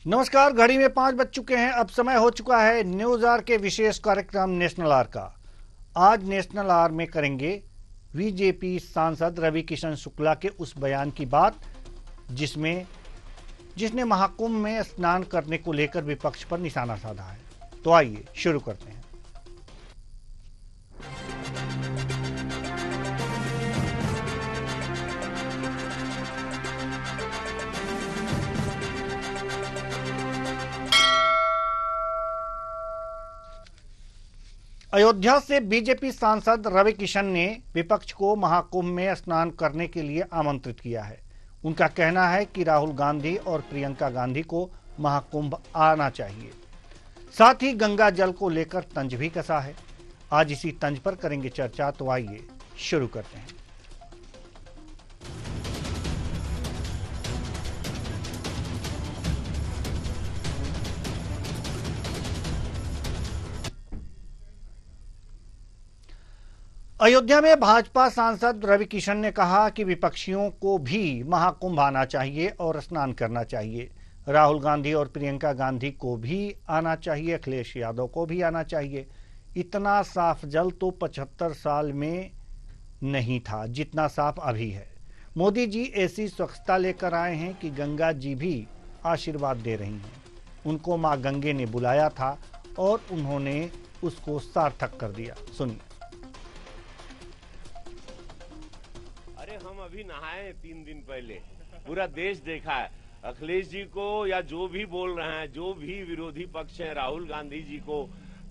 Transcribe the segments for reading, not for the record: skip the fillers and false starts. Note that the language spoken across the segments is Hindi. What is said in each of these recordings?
नमस्कार। घड़ी में 5 बज चुके हैं। अब समय हो चुका है न्यूज आर के विशेष कार्यक्रम नेशनल आर का। आज नेशनल आर में करेंगे बीजेपी सांसद रवि किशन शुक्ला के उस बयान की बात जिसने महाकुंभ में स्नान करने को लेकर विपक्ष पर निशाना साधा है। तो आइए शुरू करते हैं। अयोध्या से बीजेपी सांसद रवि किशन ने विपक्ष को महाकुंभ में स्नान करने के लिए आमंत्रित किया है। उनका कहना है कि राहुल गांधी और प्रियंका गांधी को महाकुंभ आना चाहिए। साथ ही गंगा जल को लेकर तंज भी कसा है। आज इसी तंज पर करेंगे चर्चा। तो आइए शुरू करते हैं। अयोध्या में भाजपा सांसद रवि किशन ने कहा कि विपक्षियों को भी महाकुंभ आना चाहिए और स्नान करना चाहिए। राहुल गांधी और प्रियंका गांधी को भी आना चाहिए, अखिलेश यादव को भी आना चाहिए। इतना साफ जल तो 75 साल में नहीं था जितना साफ अभी है। मोदी जी ऐसी स्वच्छता लेकर आए हैं कि गंगा जी भी आशीर्वाद दे रही हैं। उनको मां गंगे ने बुलाया था और उन्होंने उसको सार्थक कर दिया। सुनिए। हम अभी नहाए 3 दिन पहले, पूरा देश देखा है। अखिलेश जी को या जो भी बोल रहे हैं, जो भी विरोधी पक्ष है, राहुल गांधी जी को,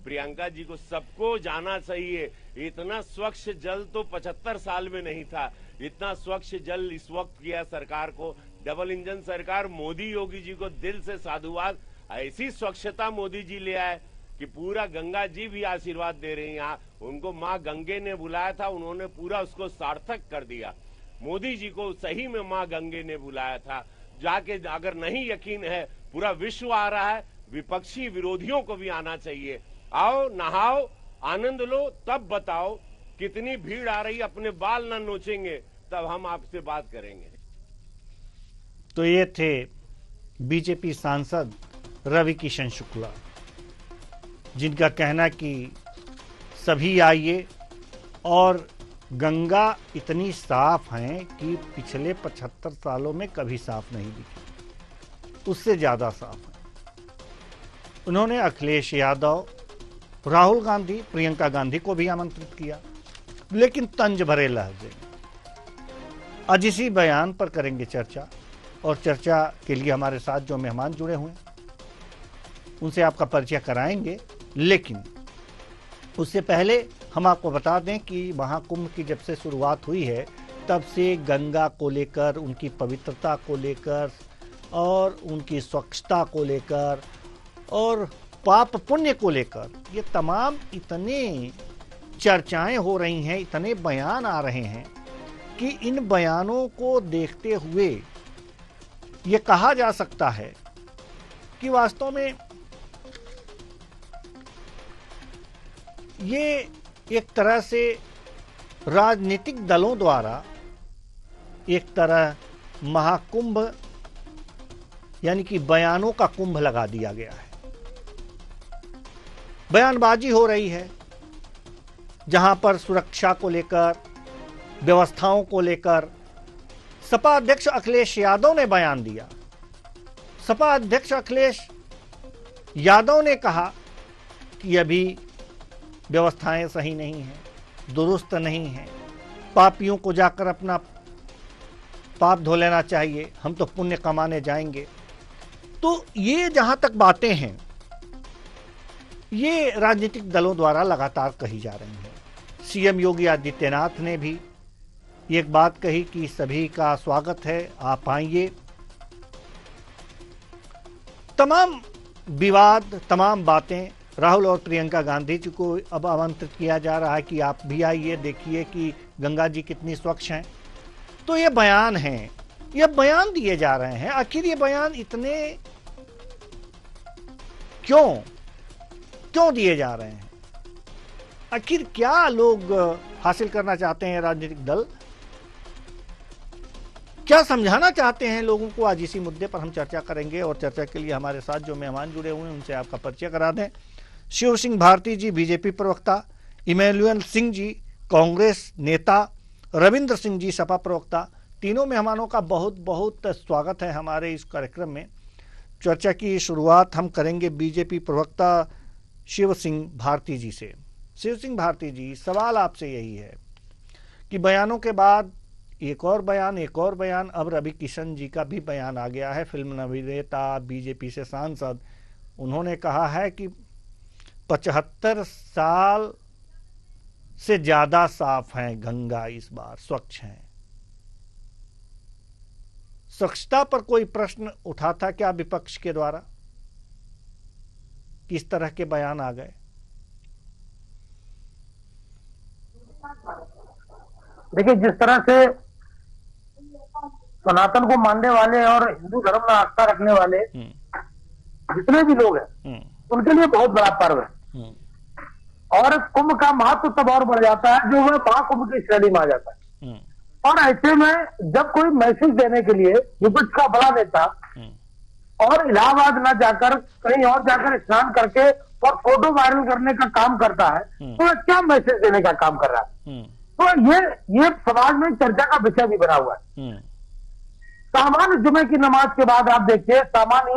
प्रियंका जी को, सबको जाना चाहिए। इतना स्वच्छ जल तो 75 साल में नहीं था। इतना स्वच्छ जल इस वक्त किया सरकार को। डबल इंजन सरकार, मोदी योगी जी को दिल से साधुवाद। ऐसी स्वच्छता मोदी जी ले आए कि पूरा गंगा जी भी आशीर्वाद दे रही हैं। यहाँ उनको माँ गंगे ने बुलाया था, उन्होंने पूरा उसको सार्थक कर दिया। मोदी जी को सही में मां गंगे ने बुलाया था। जाके अगर नहीं यकीन है, पूरा विश्व आ रहा है, विपक्षी विरोधियों को भी आना चाहिए। आओ, नहाओ, आनंद लो, तब बताओ कितनी भीड़ आ रही। अपने बाल ना नोचेंगे तब हम आपसे बात करेंगे। तो ये थे बीजेपी सांसद रवि किशन शुक्ला, जिनका कहना कि सभी आइए और गंगा इतनी साफ है कि पिछले 75 सालों में कभी साफ नहीं दिखी, उससे ज्यादा साफ है। उन्होंने अखिलेश यादव, राहुल गांधी, प्रियंका गांधी को भी आमंत्रित किया, लेकिन तंज भरे लहजे। आज इसी बयान पर करेंगे चर्चा, और चर्चा के लिए हमारे साथ जो मेहमान जुड़े हुए हैं उनसे आपका परिचय कराएंगे। लेकिन उससे पहले हम आपको बता दें कि महाकुंभ की जब से शुरुआत हुई है तब से गंगा को लेकर, उनकी पवित्रता को लेकर और उनकी स्वच्छता को लेकर और पाप पुण्य को लेकर ये तमाम इतने चर्चाएं हो रही हैं, इतने बयान आ रहे हैं कि इन बयानों को देखते हुए ये कहा जा सकता है कि वास्तव में ये एक तरह से राजनीतिक दलों द्वारा एक तरह महाकुंभ यानी कि बयानों का कुंभ लगा दिया गया है। बयानबाजी हो रही है, जहां पर सुरक्षा को लेकर, व्यवस्थाओं को लेकर सपा अध्यक्ष अखिलेश यादव ने बयान दिया। सपा अध्यक्ष अखिलेश यादव ने कहा कि अभी व्यवस्थाएं सही नहीं हैं, दुरुस्त नहीं हैं, पापियों को जाकर अपना पाप धो लेना चाहिए, हम तो पुण्य कमाने जाएंगे। तो ये जहां तक बातें हैं, ये राजनीतिक दलों द्वारा लगातार कही जा रही हैं। सीएम योगी आदित्यनाथ ने भी एक बात कही कि सभी का स्वागत है, आप आइए। तमाम विवाद, तमाम बातें, राहुल और प्रियंका गांधी जी को अब आमंत्रित किया जा रहा है कि आप भी आइए, देखिए कि गंगा जी कितनी स्वच्छ हैं। तो ये बयान हैं, ये बयान दिए जा रहे हैं। आखिर ये बयान इतने क्यों दिए जा रहे हैं? आखिर क्या लोग हासिल करना चाहते हैं राजनीतिक दल? क्या समझाना चाहते हैं लोगों को, आज इसी मुद्दे पर हम चर्चा करेंगे। और चर्चा के लिए हमारे साथ जो मेहमान जुड़े हुए हैं उनसे आपका परिचय करा दें। शिव सिंह भारती जी बीजेपी प्रवक्ता, इमैनुअल सिंह जी कांग्रेस नेता, रविंद्र सिंह जी सपा प्रवक्ता। तीनों मेहमानों का बहुत बहुत स्वागत है हमारे इस कार्यक्रम में। चर्चा की शुरुआत हम करेंगे बीजेपी प्रवक्ता शिव सिंह भारती जी से। शिव सिंह भारती जी, सवाल आपसे यही है कि बयानों के बाद एक और बयान, अब रवि किशन जी का भी बयान आ गया है। फिल्म अभिनेता, बीजेपी से सांसद, उन्होंने कहा है कि 75 साल से ज्यादा साफ हैं गंगा, इस बार स्वच्छ हैं। स्वच्छता पर कोई प्रश्न उठा था क्या विपक्ष के द्वारा? किस तरह के बयान आ गए? देखिए, जिस तरह से सनातन को मानने वाले और हिंदू धर्म में आस्था रखने वाले जितने भी लोग हैं उनके लिए बहुत बड़ा पर्व है। और कुंभ का महत्व तब और बढ़ जाता है जो वह महाकुंभ की श्रेणी में आ जाता है। और ऐसे में जब कोई मैसेज देने के लिए विपक्ष का बड़ा नेता और इलाहाबाद न जाकर कहीं और जाकर स्नान करके और फोटो वायरल करने का काम करता है, तो वह क्या मैसेज देने का काम कर रहा है? तो ये समाज में चर्चा का विषय भी बना हुआ है। सामान्य जुमे की नमाज के बाद आप देखिए, सामान्य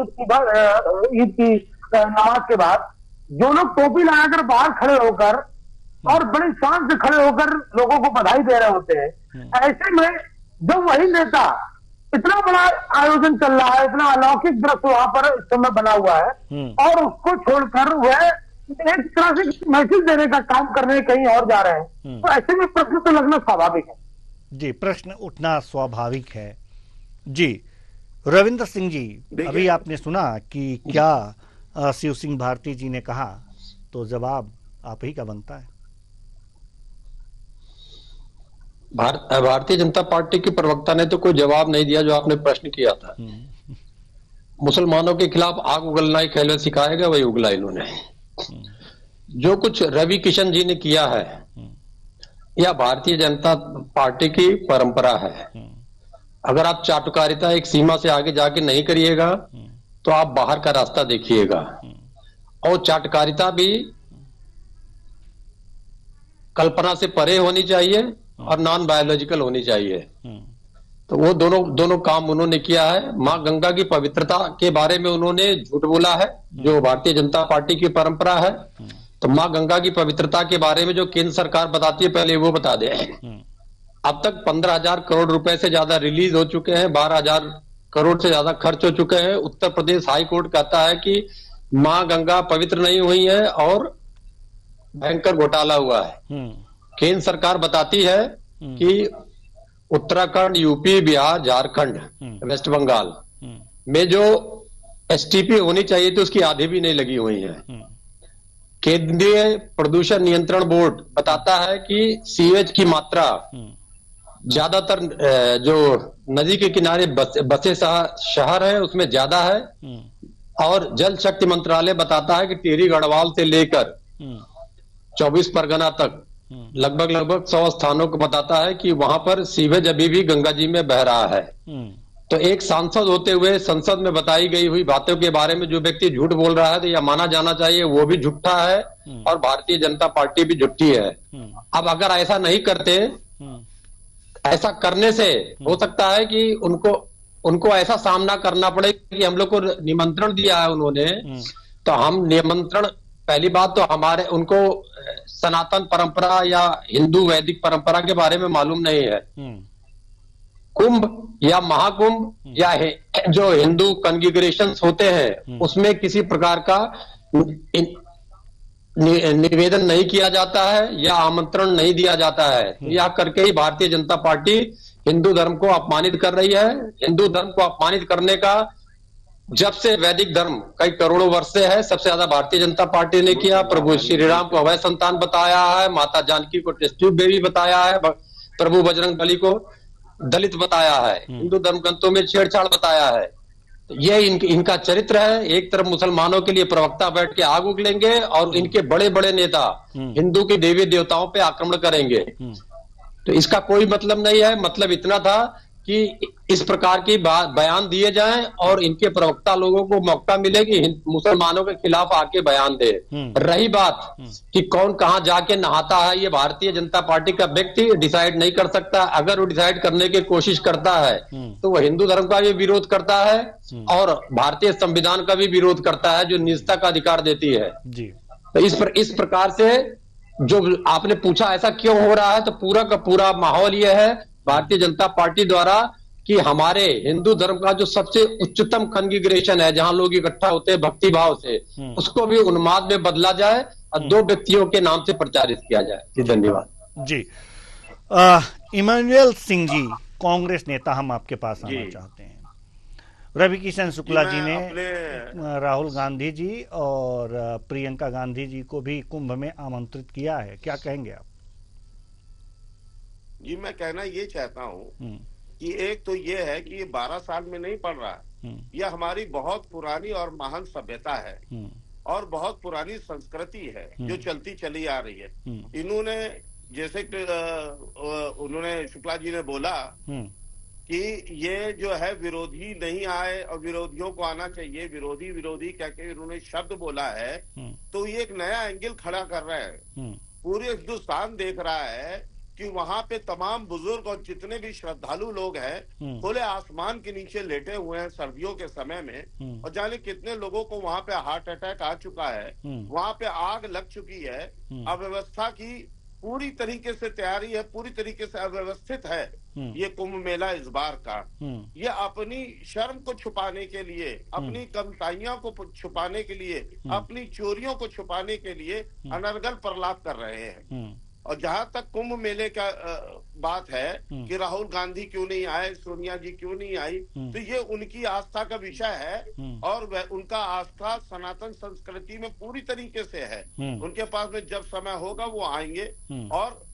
ईद की नमाज के बाद जो लोग टोपी लगाकर बाहर खड़े होकर और बड़ी शान से खड़े होकर लोगों को बधाई दे रहे होते हैं, ऐसे में जब वही नेता, इतना बड़ा आयोजन चल रहा है, इतना अलौकिक दृश्य वहां पर इस समय बना हुआ है, और उसको छोड़कर वह एक तरह से मैसेज देने का काम करने कहीं और जा रहे हैं, तो ऐसे में प्रश्न तो लगना स्वाभाविक है। जी, प्रश्न उठना स्वाभाविक है। जी, रविंद्र सिंह जी, अभी आपने सुना कि क्या शिव सिंह भारती जी ने कहा, तो जवाब आप ही का बनता है। भारतीय जनता पार्टी की प्रवक्ता ने तो कोई जवाब नहीं दिया जो आपने प्रश्न किया था। मुसलमानों के खिलाफ आग उगलना ही खेल सिखाएगा, वही उगला इन्होंने। जो कुछ रवि किशन जी ने किया है, यह भारतीय जनता पार्टी की परंपरा है। अगर आप चाटुकारिता एक सीमा से आगे जाके नहीं करिएगा तो आप बाहर का रास्ता देखिएगा। और चाटुकारिता भी कल्पना से परे होनी चाहिए और नॉन बायोलॉजिकल होनी चाहिए। तो वो दोनों काम उन्होंने किया है। मां गंगा की पवित्रता के बारे में उन्होंने झूठ बोला है, जो भारतीय जनता पार्टी की परंपरा है। तो मां गंगा की पवित्रता के बारे में जो केंद्र सरकार बताती है, पहले वो बता दे। अब तक 15,000 करोड़ रुपए से ज्यादा रिलीज हो चुके हैं, 12,000 करोड़ से ज्यादा खर्च हो चुके हैं। उत्तर प्रदेश हाई कोर्ट कहता है कि मां गंगा पवित्र नहीं हुई है और भयंकर घोटाला हुआ है। केंद्र सरकार बताती है कि उत्तराखंड, यूपी, बिहार, झारखंड, वेस्ट बंगाल में जो एसटीपी होनी चाहिए थी उसकी आधी भी नहीं लगी हुई है। केंद्रीय प्रदूषण नियंत्रण बोर्ड बताता है कि सीवेज की मात्रा ज्यादातर जो नदी के किनारे बसे शहर है उसमें ज्यादा है। और जल शक्ति मंत्रालय बताता है कि टिहरी गढ़वाल से लेकर 24 परगना तक लगभग 100 स्थानों को बताता है कि वहां पर सीवेज अभी भी गंगा जी में बह रहा है। तो एक सांसद होते हुए संसद में बताई गई हुई बातों के बारे में जो व्यक्ति झूठ बोल रहा है तो यह माना जाना चाहिए वो भी झूठा है और भारतीय जनता पार्टी भी झूठी है। अब अगर ऐसा नहीं करते, ऐसा करने से हो सकता है कि उनको ऐसा सामना करना पड़े कि हम लोग को निमंत्रण दिया है उन्होंने, तो हम निमंत्रण, पहली बात तो हमारे उनको सनातन परंपरा या हिंदू वैदिक परंपरा के बारे में मालूम नहीं है। कुंभ या महाकुंभ या जो हिंदू कॉन्ग्रेगेशंस होते हैं उसमें किसी प्रकार का निवेदन नहीं किया जाता है या आमंत्रण नहीं दिया जाता है। यह करके ही भारतीय जनता पार्टी हिंदू धर्म को अपमानित कर रही है। हिंदू धर्म को अपमानित करने का जब से वैदिक धर्म कई करोड़ों वर्ष से है, सबसे ज्यादा भारतीय जनता पार्टी ने किया। प्रभु श्री राम को अभय संतान बताया है, माता जानकी को टेस्ट ट्यूब बेबी बताया है, प्रभु बजरंग बली को दलित बताया है, हिंदू धर्म ग्रंथों में छेड़छाड़ बताया है। ये इनका चरित्र है। एक तरफ मुसलमानों के लिए प्रवक्ता बैठ के आग उगलेंगे और इनके बड़े बड़े नेता हिंदू के देवी देवताओं पे आक्रमण करेंगे। तो इसका कोई मतलब नहीं है। मतलब इतना था कि इस प्रकार की बयान दिए जाएं और इनके प्रवक्ता लोगों को मौका मिले कि मुसलमानों के खिलाफ आके बयान दे। रही बात कि कौन कहां जाके नहाता है, ये भारतीय जनता पार्टी का व्यक्ति डिसाइड नहीं कर सकता। अगर वो डिसाइड करने की कोशिश करता है तो वह हिंदू धर्म का भी विरोध करता है और भारतीय संविधान का भी विरोध करता है, जो निजता का अधिकार देती है जी। तो इस प्रकार से जो आपने पूछा ऐसा क्यों हो रहा है, तो पूरा का पूरा माहौल यह है भारतीय जनता पार्टी द्वारा कि हमारे हिंदू धर्म का जो सबसे उच्चतम कॉन्फ़िगरेशन है, जहां लोग इकट्ठा होते हैं भक्ति भाव से, उसको भी उन्माद में बदला जाए और दो व्यक्तियों के नाम से प्रचारित किया जाए। जी धन्यवाद। जी इमैनुअल सिंह जी, कांग्रेस नेता, हम आपके पास आना चाहते हैं। रवि किशन शुक्ला जी ने राहुल गांधी जी और प्रियंका गांधी जी को भी कुंभ में आमंत्रित किया है, क्या कहेंगे आप? जी मैं कहना ये चाहता हूँ कि एक तो ये है कि ये 12 साल में नहीं पड़ रहा है, यह हमारी बहुत पुरानी और महान सभ्यता है और बहुत पुरानी संस्कृति है जो चलती चली आ रही है। इन्होंने जैसे उन्होंने शुक्ला जी ने बोला कि ये जो है विरोधी नहीं आए और विरोधियों को आना चाहिए, विरोधी विरोधी कह के इन्होंने शब्द बोला है, तो ये एक नया एंगल खड़ा कर रहे हैं। पूरे हिंदुस्तान देख रहा है कि वहां पे तमाम बुजुर्ग और जितने भी श्रद्धालु लोग हैं खुले आसमान के नीचे लेटे हुए हैं सर्दियों के समय में, और जाने कितने लोगों को वहां पे हार्ट अटैक आ चुका है, वहां पे आग लग चुकी है, अव्यवस्था की पूरी तरीके से तैयारी है, पूरी तरीके से अव्यवस्थित है ये कुंभ मेला इस बार का। ये अपनी शर्म को छुपाने के लिए, अपनी कमताइयों को छुपाने के लिए, अपनी चोरियों को छुपाने के लिए अनर्गल प्रलाप कर रहे हैं। और जहां तक कुंभ मेले का बात है कि राहुल गांधी क्यों नहीं आए, सोनिया जी क्यों नहीं आई, तो ये उनकी आस्था का विषय है और उनका आस्था सनातन संस्कृति में पूरी तरीके से है। उनके पास में जब समय होगा वो आएंगे और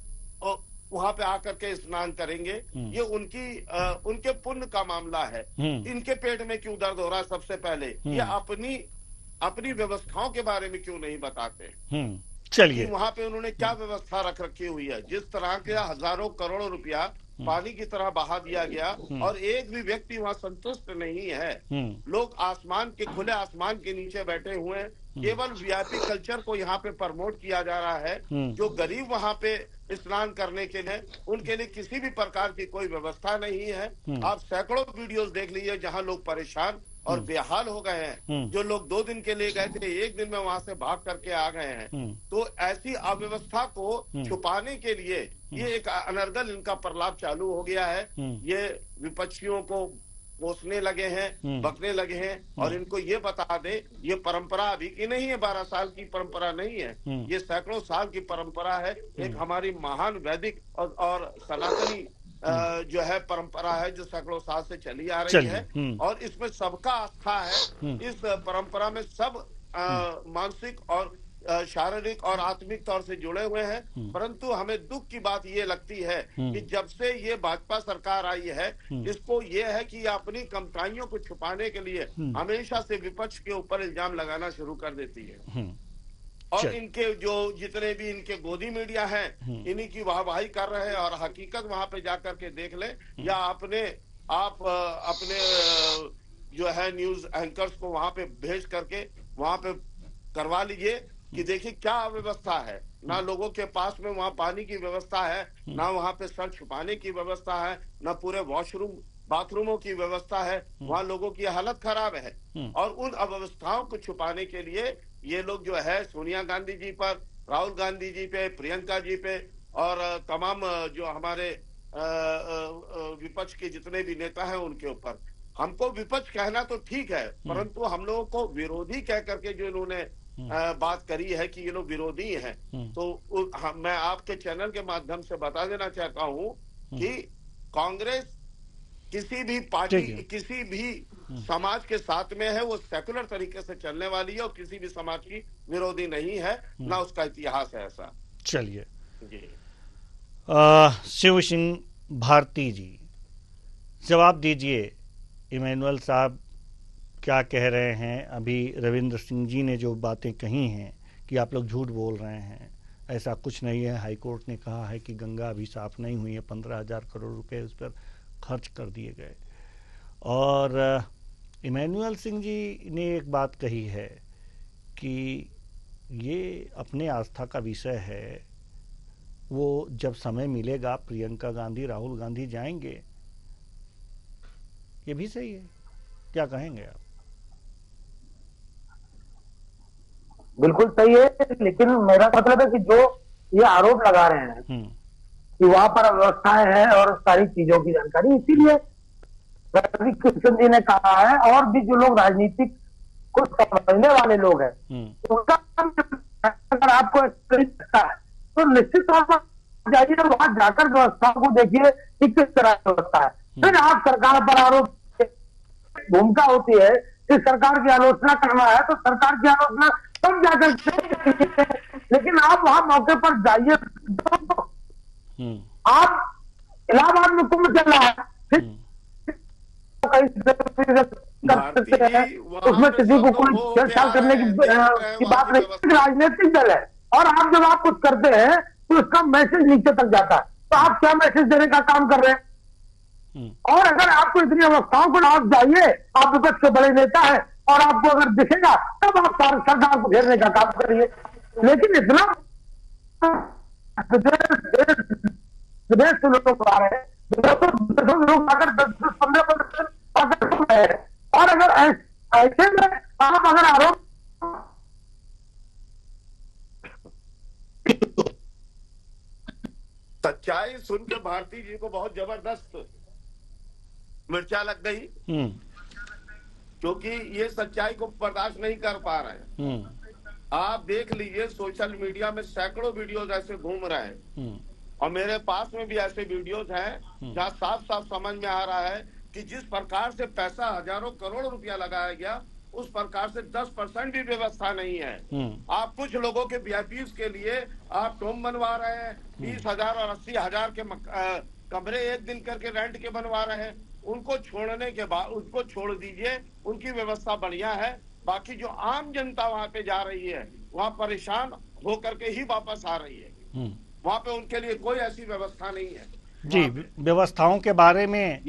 वहां पे आकर के स्नान करेंगे। ये उनके पुण्य का मामला है। इनके पेट में क्यों दर्द हो रहा है? सबसे पहले ये अपनी व्यवस्थाओं के बारे में क्यों नहीं बताते? चलिए, वहां पे उन्होंने क्या व्यवस्था रख रखी हुई है? जिस तरह के हजारों करोड़ों रुपया पानी की तरह बहा दिया गया और एक भी व्यक्ति वहां संतुष्ट नहीं है। लोग खुले आसमान के नीचे बैठे हुए हैं। केवल वीआईपी कल्चर को यहाँ पे प्रमोट किया जा रहा है। जो गरीब वहां पे स्नान करने के लिए, उनके लिए किसी भी प्रकार की कोई व्यवस्था नहीं है। आप सैकड़ों वीडियोस देख लीजिए जहां लोग परेशान और बेहाल हो गए हैं। जो लोग 2 दिन के लिए गए थे, 1 दिन में वहां से भाग करके आ गए हैं। तो ऐसी अव्यवस्था को छुपाने के लिए ये एक अनर्गल इनका प्रलाप चालू हो गया है। ये विपक्षियों को कोसने लगे हैं, बकने लगे हैं। और इनको ये बता दे, ये परंपरा अभी की नहीं है, 12 साल की परंपरा नहीं है, ये सैकड़ों साल की परंपरा है। एक हमारी महान वैदिक और सनातनी जो है परंपरा है, जो सैकड़ों साल से चली आ रही है और इसमें सबका आस्था है। इस परंपरा में सब मानसिक और शारीरिक और आत्मिक तौर से जुड़े हुए हैं। परंतु हमें दुख की बात ये लगती है कि जब से ये भाजपा सरकार आई है, इसको ये है कि अपनी कमताइयों को छुपाने के लिए हमेशा से विपक्ष के ऊपर इल्जाम लगाना शुरू कर देती है। और इनके जो जितने भी इनके गोदी मीडिया हैं, इन्हीं की वाहवाही कर रहे हैं। और हकीकत वहां पे जाकर के देख ले, या आप अपने जो है न्यूज एंकर्स को वहां पे भेज करके वहां पे करवा लीजिए कि देखिए क्या अव्यवस्था है। ना लोगों के पास में वहां पानी की व्यवस्था है, ना वहां पे सर छुपाने की व्यवस्था है, ना पूरे वॉशरूम बाथरूमों की व्यवस्था है। वहां लोगों की हालत खराब है। और उन अव्यवस्थाओं को छुपाने के लिए ये लोग जो है सोनिया गांधी जी पर, राहुल गांधी जी पे, प्रियंका जी पे और तमाम जो हमारे विपक्ष के जितने भी नेता हैं उनके ऊपर। हमको विपक्ष कहना तो ठीक है, परंतु हम लोगों को विरोधी कह करके जो इन्होंने बात करी है कि ये लोग विरोधी हैं, तो मैं आपके चैनल के माध्यम से बता देना चाहता हूं कि कांग्रेस किसी भी पार्टी, किसी भी समाज के साथ में है, वो सेकुलर तरीके से चलने वाली है और किसी भी समाज की विरोधी नहीं है, ना उसका इतिहास है ऐसा। चलिए, शिव सिंह भारती जी, जवाब दीजिए। इमैनुअल साहब क्या कह रहे हैं? अभी रविंद्र सिंह जी ने जो बातें कही हैं कि आप लोग झूठ बोल रहे हैं, ऐसा कुछ नहीं है। हाईकोर्ट ने कहा है कि गंगा अभी साफ नहीं हुई है, 15,000 करोड़ रुपए उस पर खर्च कर दिए गए। और इमैनुअल सिंह जी ने एक बात कही है कि ये अपने आस्था का विषय है, वो जब समय मिलेगा प्रियंका गांधी राहुल गांधी जाएंगे। ये भी सही है, क्या कहेंगे आप? बिल्कुल सही है, लेकिन मेरा मतलब है कि जो ये आरोप लगा रहे हैं कि वहां पर व्यवस्थाएं हैं और सारी चीजों की जानकारी, इसीलिए रवि किशन जी ने कहा है, और भी जो लोग राजनीतिक को समझने वाले लोग हैं उनका अगर आपको लगता है तो निश्चित तौर पर जाइए, वहां जाकर व्यवस्थाओं को देखिए कि किस तरह की व्यवस्था है। फिर आप सरकार पर आरोप, भूमिका होती है कि सरकार की आलोचना करना है तो सरकार की आलोचना तब जाकर, लेकिन आप वहां मौके पर जाइए। आप इलाहाबाद में कुंभ चल रहा है, उसमें किसी को कोई छेड़छाड़ करने की बात नहीं, राजनीतिक दल है, और आप जब आप कुछ करते हैं तो उसका मैसेज नीचे तक जाता है। तो आप क्या मैसेज देने का काम कर रहे हैं? और अगर आपको इतनी अवस्थाओं को आप जाइए, आप विपक्ष के बड़े नेता है और आपको अगर दिखेगा तब आप सरकार को घेरने का काम करिए। लेकिन इतना विदेश से लोग आ रहे हैं, लोग अगर 10-15% है, और अगर ऐसे में आप अगर आरोप, सच्चाई सुनकर भारती जी को बहुत जबरदस्त मिर्चा लग गई, क्योंकि ये सच्चाई को बर्दाश्त नहीं कर पा रहे हैं। आप देख लीजिए सोशल मीडिया में सैकड़ों वीडियोस ऐसे घूम रहे हैं, और मेरे पास में भी ऐसे वीडियोस हैं जहां साफ साफ समझ में आ रहा है कि जिस प्रकार से पैसा हजारों करोड़ रुपया लगाया गया, उस प्रकार से 10% भी व्यवस्था नहीं है। आप कुछ लोगों के वीआईपीज के लिए आप टोम बनवा रहे हैं, 20,000 और 80,000 के कमरे एक दिन करके रेंट के बनवा रहे हैं। उनको छोड़ने के बाद उनको छोड़ दीजिए, उनकी व्यवस्था बढ़िया है। बाकी जो आम जनता वहां पे जा रही है, वहां परेशान होकर के ही वापस आ रही है। वहां पे उनके लिए कोई ऐसी व्यवस्था नहीं है। जी, व्यवस्थाओं के बारे में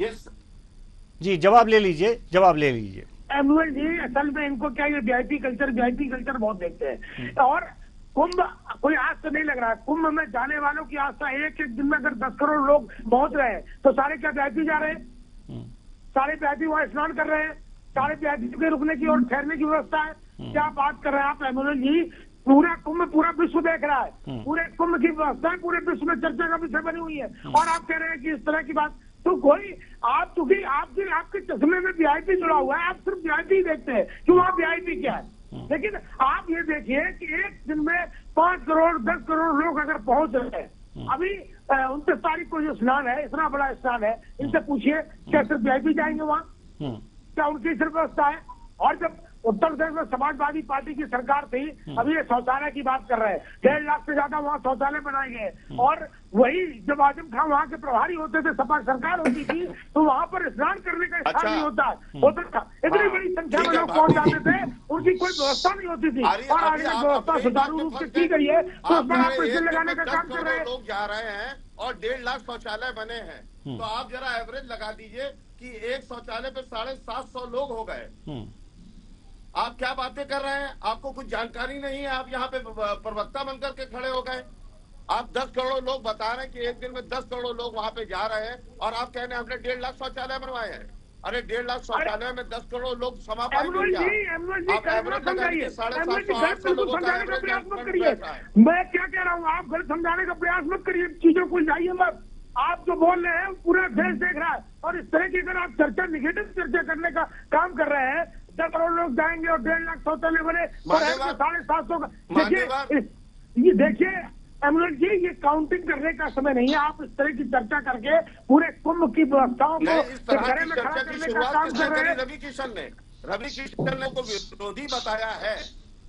जी जवाब ले लीजिए। एमएल जी, असल में इनको क्या, ये वीआईपी कल्चर बहुत देखते हैं, और कुंभ कोई आज से नहीं लग रहा है। कुंभ में जाने वालों की आस्था, एक दिन में अगर 10 करोड़ लोग पहुंच रहे हैं तो सारे क्या वीआईपी जा रहे हैं? सारे वीआईपी वहां स्नान कर रहे हैं, सारे वीआईपी के रुकने की और ठहरने की व्यवस्था है। क्या बात कर रहे हैं आप एमएल जी? पूरा कुंभ पूरा विश्व देख रहा है, पूरे कुंभ की व्यवस्था पूरे विश्व में चर्चा का विषय बनी हुई है, और आप कह रहे हैं कि इस तरह की बात। तो कोई आप चूंकि आपके चश्मे में वीआईपी जुड़ा हुआ है, आप सिर्फ वीआईपी देखते हैं कि वहाँ वीआईपी क्या है। लेकिन आप ये देखिए कि एक दिन में 5 करोड़ 10 करोड़ लोग अगर पहुंच रहे हैं, अभी 29 तारीख को जो स्नान है, इतना बड़ा स्नान है, इनसे पूछिए क्या सिर्फ वीआईपी जाएंगे वहाँ? क्या उनकी सिर्फ व्यवस्था है? और जब उत्तर प्रदेश में समाजवादी पार्टी की सरकार थी, अभी ये शौचालय की बात कर रहे हैं, 1.5 लाख से ज्यादा वहाँ शौचालय बनाए गए, और वही जब आजम खान वहाँ के प्रभारी होते थे, सपा सरकार होती थी, तो वहाँ पर स्नान करने का स्थान नहीं होता था। इतनी बड़ी संख्या में लोग पहुंच जाते थे, उनकी कोई व्यवस्था नहीं होती थी, और आज व्यवस्था सुचारू रूप से की गई है, तो उसमें आप पैसे लगाने का काम कर रहे हैं। लोग जा रहे हैं और 1.5 लाख शौचालय बने हैं, तो आप जरा एवरेज लगा दीजिए कि एक शौचालय पे 750 लोग हो गए। आप क्या बातें कर रहे हैं? आपको कुछ जानकारी नहीं है, आप यहाँ पे प्रवक्ता बनकर के खड़े हो गए। आप 10 करोड़ लोग बता रहे हैं कि एक दिन में 10 करोड़ लोग वहाँ पे जा रहे हैं, और आप कह रहे हैं हमने 1.5 लाख शौचालय बनवाए हैं। अरे 1.5 लाख शौचालय में 10 करोड़ लोग समा पाएंगे क्या? आप एवरेज लगाइए, 750 लोगों का प्रयास मत करिए। मैं क्या कह रहा हूँ, आप गलत समझाने का प्रयास मत करिए, चीजों को जाइए मत। आप जो बोल रहे हैं पूरा देश देख रहा है, और इस तरह की अगर आप निगेटिव चर्चा करने का काम कर रहे हैं, 10 करोड़ लोग जाएंगे और 1.5 लाख शौचालय बने, और 750 का। ये देखिए एमएल जी, ये काउंटिंग करने का समय नहीं है। आप इस तरह की चर्चा करके पूरे कुंभ की व्यवस्थाओं को घरे में खड़ा करने का काम कर रहे हैं। रवि किशन ने को विरोधी बताया है,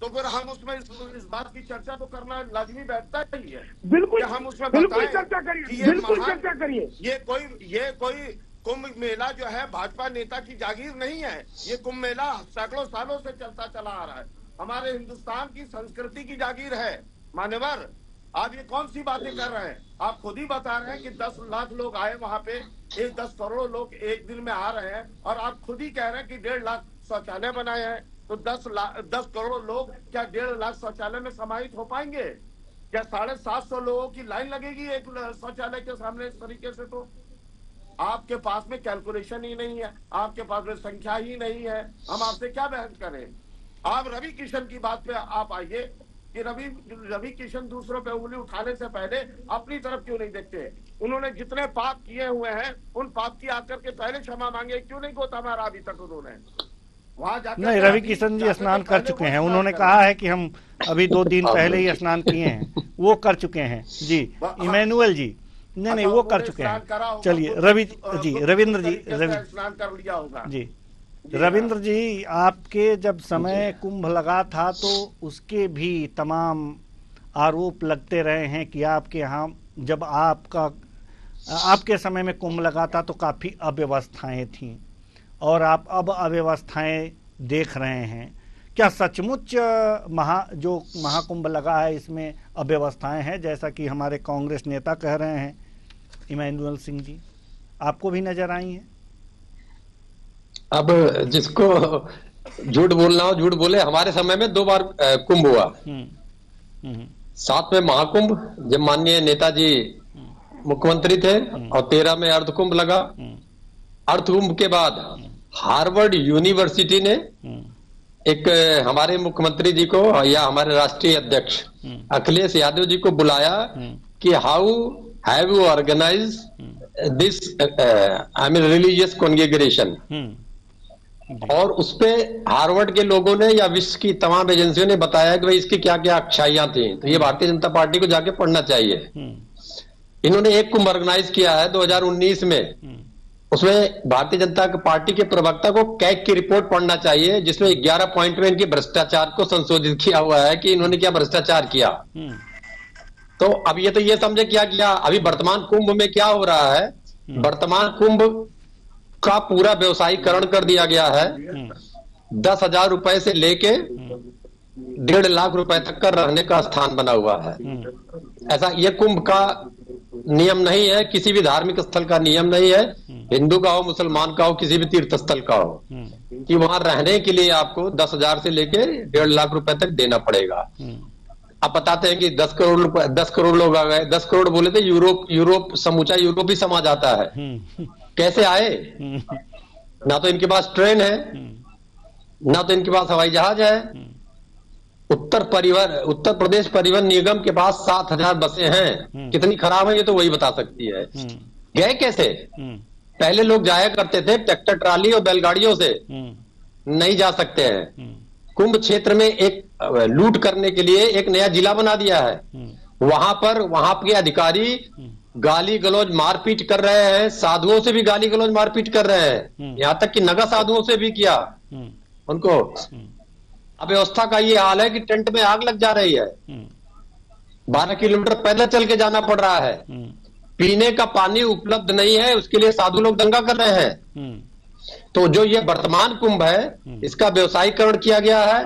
तो फिर हम उसमें इस बात की चर्चा तो करना लाजमी बैठता ही है। बिल्कुल, हम उसमें बिल्कुल चर्चा करिए, बिल्कुल चर्चा करिए। ये कोई कुंभ मेला जो है भाजपा नेता की जागीर नहीं है। ये कुंभ मेला सैकड़ों सालों से चलता चला आ रहा है, हमारे हिंदुस्तान की संस्कृति की जागीर है। मान्यवर, आप ये कौन सी बातें कर रहे हैं? आप खुद ही बता रहे हैं कि 10 लाख लोग आए वहां पे, 10 करोड़ लोग एक दिन में आ रहे हैं, और आप खुद ही कह रहे हैं कि 1.5 लाख शौचालय बनाए हैं। तो 10 करोड़ लोग क्या 1.5 लाख शौचालय में समाहित हो पाएंगे? क्या 750 लोगों की लाइन लगेगी एक शौचालय के सामने इस तरीके से? तो आपके पास में कैलकुलेशन ही नहीं है, आपके पास में संख्या ही नहीं है, हम आपसे क्या बहस करें? आप रवि किशन की बात पे आप आइए कि रवि किशन दूसरों पे उंगली उठाने से पहले अपनी तरफ क्यों नहीं देखते? उन्होंने जितने पाप किए हुए हैं उन पाप की आकर के पहले क्षमा मांगे, क्यों नहीं गोता मारा अभी तक उन्होंने? वहां जाकर नहीं, रवि किशन जी स्नान कर चुके हैं, उन्होंने कहा है कि हम अभी 2 दिन पहले ही स्नान किए हैं, वो कर चुके हैं जी। इमैनुअल जी नहीं वो कर चुके हैं। चलिए रविंद्र जी स्नान कर लिया होगा जी। रविंद्र जी, आपके जब समय कुंभ लगा था तो उसके भी तमाम आरोप लगते रहे हैं कि आपके यहाँ जब आपके समय में कुंभ लगा था तो काफ़ी अव्यवस्थाएं थीं, और आप अब अव्यवस्थाएं देख रहे हैं। क्या सचमुच जो महाकुंभ लगा है इसमें अव्यवस्थाएं हैं, जैसा कि हमारे कांग्रेस नेता कह रहे हैं? इमैनुअल सिंह जी, आपको भी नजर आई हैं? अब जिसको झूठ बोलना हो झूठ बोले। हमारे समय में 2 बार कुंभ हुआ। 7 में महाकुंभ जब माननीय नेताजी मुख्यमंत्री थे, और 13 में अर्धकुंभ लगा। अर्धकुंभ के बाद हार्वर्ड यूनिवर्सिटी ने एक हमारे मुख्यमंत्री जी को या हमारे राष्ट्रीय अध्यक्ष अखिलेश यादव जी को बुलाया कि how have you organize this religious congregation, और उसपे हार्वर्ड के लोगों ने या विश्व की तमाम एजेंसियों ने बताया कि भाई इसकी क्या क्या अच्छाइयां थी, तो ये भारतीय जनता पार्टी को जाके पढ़ना चाहिए। इन्होंने एक कुंभ ऑर्गेनाइज किया है 2019 में, उसमें भारतीय जनता पार्टी के प्रवक्ता को कैग की रिपोर्ट पढ़ना चाहिए, जिसमें 11 पॉइंट में इनके भ्रष्टाचार को संशोधित किया हुआ है कि इन्होंने क्या भ्रष्टाचार किया। तो अब ये समझे क्या किया। अभी वर्तमान कुंभ में क्या हो रहा है, वर्तमान कुंभ का पूरा व्यवसायीकरण कर दिया गया है। 10,000 रुपए से लेके 1.5 लाख रुपए तक का रहने का स्थान बना हुआ है। ऐसा ये कुंभ का नियम नहीं है, किसी भी धार्मिक स्थल का नियम नहीं है, हिंदू का हो, मुसलमान का हो, किसी भी तीर्थ स्थल का हो, कि वहां रहने के लिए आपको 10,000 से लेके 1.5 लाख रुपए तक देना पड़ेगा। आप बताते हैं कि 10 करोड़ लोग आ गए। 10 करोड़ बोले थे, यूरोप समूचा यूरोप ही समा जाता है। कैसे आए? ना तो इनके पास ट्रेन है, ना तो इनके पास हवाई जहाज है। उत्तर प्रदेश परिवहन निगम के पास 7,000 बसें हैं। कितनी खराब है ये तो वही बता सकती है। गए कैसे? पहले लोग जाया करते थे ट्रैक्टर ट्राली और बैलगाड़ियों से, नहीं जा सकते हैं। कुंभ क्षेत्र में एक लूट करने के लिए एक नया जिला बना दिया है। वहां के अधिकारी गाली गलौज मारपीट कर रहे हैं, साधुओं से भी गाली गलौज मारपीट कर रहे हैं, यहां तक कि नगा साधुओं से भी किया उनको। अव्यवस्था का ये हाल है कि टेंट में आग लग जा रही है। 12 किलोमीटर पैदल चल के जाना पड़ रहा है। पीने का पानी उपलब्ध नहीं है, उसके लिए साधु लोग दंगा कर रहे हैं। तो जो ये वर्तमान कुंभ है, इसका व्यवसायीकरण किया गया है।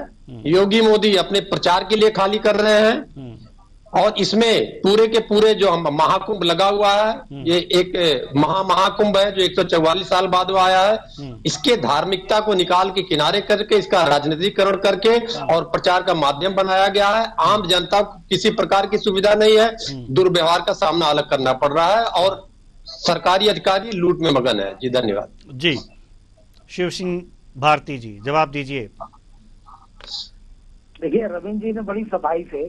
योगी मोदी अपने प्रचार के लिए खाली कर रहे हैं, और इसमें पूरे के पूरे जो महाकुंभ लगा हुआ है, ये एक महाकुंभ है जो 144 साल बाद वो आया है। इसके धार्मिकता को निकाल के किनारे करके इसका राजनीतिकरण करके और प्रचार का माध्यम बनाया गया है। आम जनता को किसी प्रकार की सुविधा नहीं है, दुर्व्यवहार का सामना अलग करना पड़ रहा है, और सरकारी अधिकारी लूट में मगन है। जी धन्यवाद। जी शिव सिंह भारती जी, जवाब दीजिए। देखिए, रविंद्र जी ने बड़ी सफाई से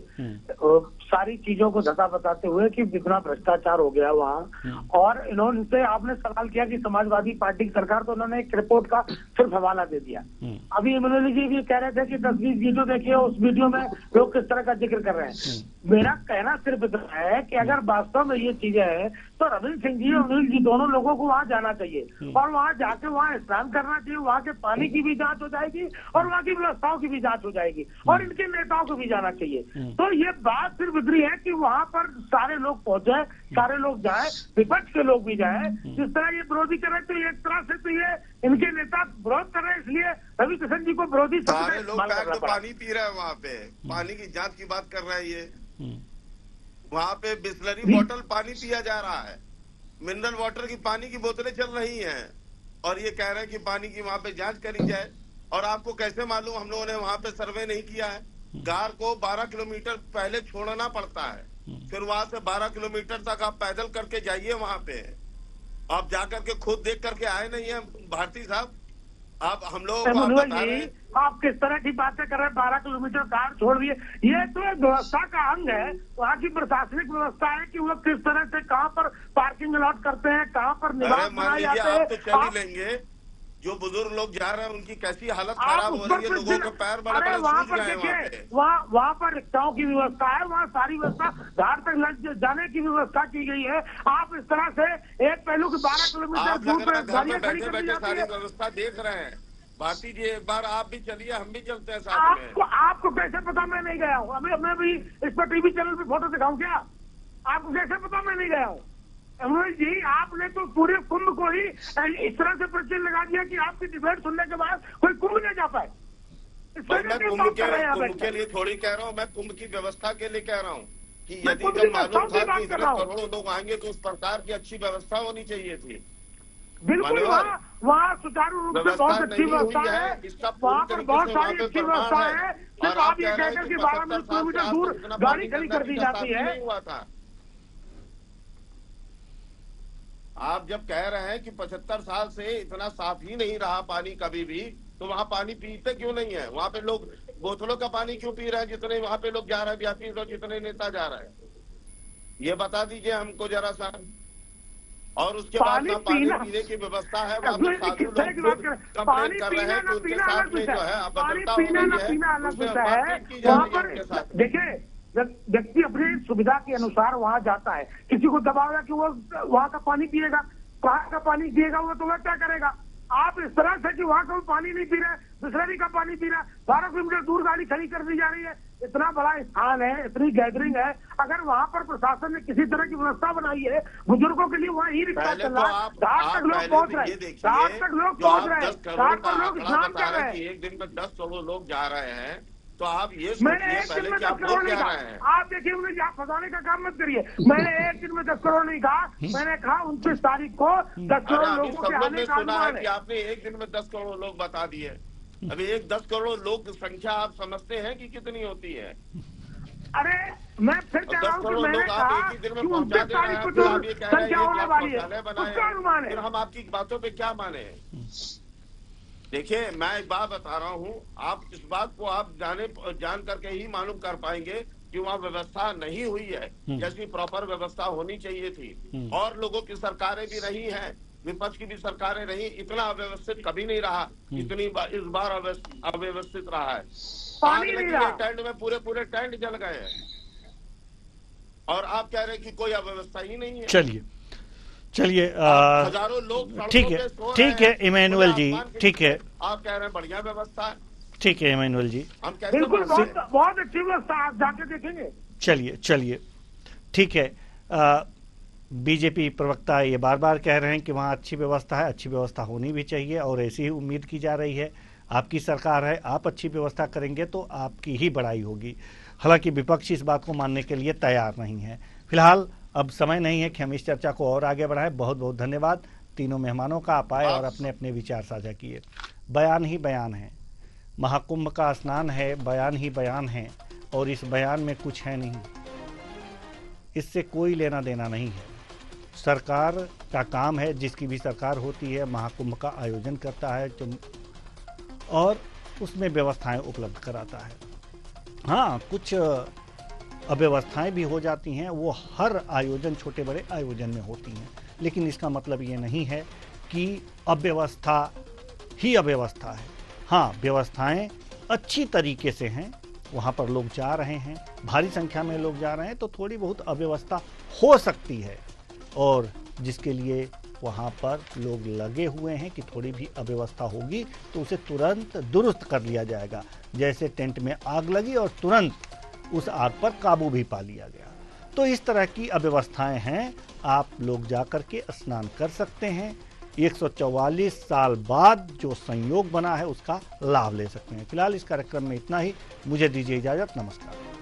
सारी चीजों को धता बताते हुए कि कितना भ्रष्टाचार हो गया वहाँ, और इन्होंने आपने सवाल किया कि समाजवादी पार्टी की सरकार, तो उन्होंने एक रिपोर्ट का सिर्फ हवाला दे दिया। अभी इमैनुअल जी भी कह रहे थे कि 10-20 वीडियो देखिए, उस वीडियो में लोग किस तरह का जिक्र कर रहे हैं। मेरा कहना सिर्फ इतना है कि अगर वास्तव में ये चीजें हैं तो रविंद्र सिंह जी और अनिल जी दोनों लोगों को वहाँ जाना चाहिए, और वहाँ जाके वहाँ स्नान करना चाहिए। वहाँ के पानी की भी जांच हो जाएगी और वहाँ की व्यवस्थाओं की भी जांच हो जाएगी, और इनके नेताओं को भी जाना चाहिए। तो ये बात सिर्फ इतनी है कि वहाँ पर सारे लोग पहुंचे, सारे लोग जाए, विपक्ष के लोग भी जाए। जिस तरह ये विरोधी कर रहे हैं, तो एक तरह से तो ये इनके नेता विरोध कर रहे हैं, इसलिए रवि किशन जी को विरोधी सारे लोग बैठ के पानी पी रहे हैं वहाँ पे, पानी की जांच की बात कर रहे हैं। ये वहां पे बिस्लरी बोतल पानी पिया जा रहा है, मिनरल वाटर की पानी की बोतलें चल रही हैं, और ये कह रहे हैं कि पानी की वहां पे जांच करी जाए। और आपको कैसे मालूम, हम लोगों ने वहां पे सर्वे नहीं किया है। गार को 12 किलोमीटर पहले छोड़ना पड़ता है, फिर वहां से 12 किलोमीटर तक आप पैदल करके जाइए। वहां पे आप जाकर के खुद देख करके आए नहीं है भारती साहब? आप हम लोगों को आप बता रहे हैं, आप किस तरह की बातें कर रहे हैं? 12 किलोमीटर कार छोड़ दिए, ये तो व्यवस्था का अंग है। वहाँ की प्रशासनिक व्यवस्था है कि वो किस तरह से कहाँ पर पार्किंग अलॉट करते हैं, कहाँ पर निवास बनाए जाते हैं। आप तो चल ही लेंगे, जो बुजुर्ग लोग जा रहे हैं उनकी कैसी हालत खराब हो रही है, लोगों के पैर बड़े वहाँ पर देखिए, वहाँ पर रिक्शाओं की व्यवस्था है, वहाँ सारी व्यवस्था घाट तक जाने की व्यवस्था की गई है। आप इस तरह से एक पहलू की 12 किलोमीटर दूर पर गाड़ियां खड़ी कर दी जाती सारी है। व्यवस्था देख रहे हैं। भारती जी, एक बार आप भी चलिए, हम भी चलते हैं साथ में। आपको कैसे पता मैं नहीं गया हूँ? अभी मैं भी इस पर टीवी चैनल पे फोटो दिखाऊं क्या? आपको कैसे पता मैं नहीं गया हूँ? अमृत जी, आपने तो पूरे कुंभ को ही इस तरह से प्रश्न लगा दिया कि आपकी डिबेट सुनने के बाद कोई कुंभ नहीं जा पाए। मैं कुंभ के लिए थोड़ी कह रहा हूँ, मैं कुंभ की व्यवस्था के लिए कह रहा हूँ कि यदि जब मालूम था कि इतने करोड़ों लोग आएंगे तो उस प्रकार की अच्छी व्यवस्था होनी चाहिए थी। बिल्कुल, वहाँ सुचारू रूप से बहुत अच्छी व्यवस्था है, वहाँ पर बहुत सारी अच्छी व्यवस्था है। सिर्फ आप ये कहकर कि 12 किलोमीटर दूर गाड़ी खड़ी कर दी जाती है। आप जब कह रहे हैं कि 75 साल से इतना साफ ही नहीं रहा पानी कभी भी, तो वहाँ पानी पीते क्यों नहीं है? वहाँ पे लोग बोतलों का पानी क्यों पी रहे हैं, जितने वहाँ पे लोग जा रहे हैं व्यापी लोग, जितने नेता जा रहे हैं? ये बता दीजिए हमको जरा सा। और उसके बाद ना पानी पीने की व्यवस्था है, वहाँ पे साधु लोग कंप्लेन कर रहे हैं कि उनके साथ में जो है अभद्रता हो रही है। वहाँ पर देखिए, व्यक्ति अपनी सुविधा के अनुसार वहाँ जाता है, किसी को दबाएगा कि वो वहाँ का पानी पिएगा, कहाँ का पानी पिएगा, वो तो वह क्या करेगा? आप इस तरह से कि वहाँ का पानी नहीं पी रहे, बिस्लरी का पानी पी रहा, 12 किलोमीटर दूर गाड़ी खड़ी कर दी जा रही है। इतना बड़ा स्थान है, इतनी गैदरिंग है, अगर वहाँ पर प्रशासन ने किसी तरह की व्यवस्था बनाई है बुजुर्गों के लिए, वहाँ ही रिक्शा चल रहा है, घाट तक लोग पहुँच रहे हैं, घाट तक लोग पहुँच रहे हैं, घाट पर लोग स्नान कर रहे हैं। एक दिन में 10 करोड़ लोग जा रहे हैं, तो आप ये मैंने एक दिन में 10 करोड़ नहीं कहा। आप देखिए, मुझे आप फंसाने का काम मत करिए। मैंने एक दिन में 10 करोड़ नहीं कहा, मैंने कहा 29 तारीख को 10 करोड़ लोगों के आने का अनुमान है। आपने एक दिन में 10 करोड़ लोग बता दिए। अभी 10 करोड़ लोग संख्या आप समझते हैं कि कितनी होती है? अरे मैं फिर कह रहा हूँ कि मैंने कहा कि 29 तारीख को जो संख्या होने वाली है उसका अनुमान है। हम आपकी बातों पे क्या माने? देखिए, मैं एक बात बता रहा हूँ, आप इस बात को आप जान करके ही मालूम कर पाएंगे कि वहाँ व्यवस्था नहीं हुई है जैसी प्रॉपर व्यवस्था होनी चाहिए थी। और लोगों की सरकारें भी रही हैं, विपक्ष की भी सरकारें रही, इतना अव्यवस्थित कभी नहीं रहा, इतनी इस बार अव्यवस्थित रहा है। पानी नहीं रहा, टेंट में पूरे टेंट जल गए हैं, और आप कह रहे हैं कि कोई अव्यवस्था ही नहीं है। चलिए हजारों लोग ठीक है इमैनुअल जी, ठीक है, आप कह रहे हैं बढ़िया व्यवस्था है। ठीक है इमैनुअल जी, हम बिल्कुल बहुत अच्छी व्यवस्था, आप जाके देखेंगे। चलिए ठीक है। बीजेपी प्रवक्ता ये बार बार कह रहे हैं कि वहाँ अच्छी व्यवस्था है, अच्छी व्यवस्था होनी भी चाहिए, और ऐसी ही उम्मीद की जा रही है। आपकी सरकार है, आप अच्छी व्यवस्था करेंगे तो आपकी ही बड़ाई होगी। हालांकि विपक्ष इस बात को मानने के लिए तैयार नहीं है। फिलहाल अब समय नहीं है कि हम इस चर्चा को और आगे बढ़ाएं। बहुत बहुत धन्यवाद तीनों मेहमानों का, आप आए और अपने अपने विचार साझा किए। बयान ही बयान है, महाकुंभ का स्नान है, बयान ही बयान है, और इस बयान में कुछ है नहीं, इससे कोई लेना देना नहीं है। सरकार का काम है, जिसकी भी सरकार होती है, महाकुंभ का आयोजन करता है और उसमें व्यवस्थाएं उपलब्ध कराता है। हाँ, कुछ अव्यवस्थाएं भी हो जाती हैं, वो हर आयोजन, छोटे बड़े आयोजन में होती हैं, लेकिन इसका मतलब ये नहीं है कि अव्यवस्था ही अव्यवस्था है। हाँ, व्यवस्थाएं अच्छी तरीके से हैं, वहाँ पर लोग जा रहे हैं, भारी संख्या में लोग जा रहे हैं, तो थोड़ी बहुत अव्यवस्था हो सकती है, और जिसके लिए वहाँ पर लोग लगे हुए हैं कि थोड़ी भी अव्यवस्था होगी तो उसे तुरंत दुरुस्त कर लिया जाएगा। जैसे टेंट में आग लगी और तुरंत उस आग पर काबू भी पा लिया गया। तो इस तरह की अव्यवस्थाएं हैं, आप लोग जाकर के स्नान कर सकते हैं। 144 साल बाद जो संयोग बना है उसका लाभ ले सकते हैं। फिलहाल इस कार्यक्रम में इतना ही, मुझे दीजिए इजाजत, नमस्कार।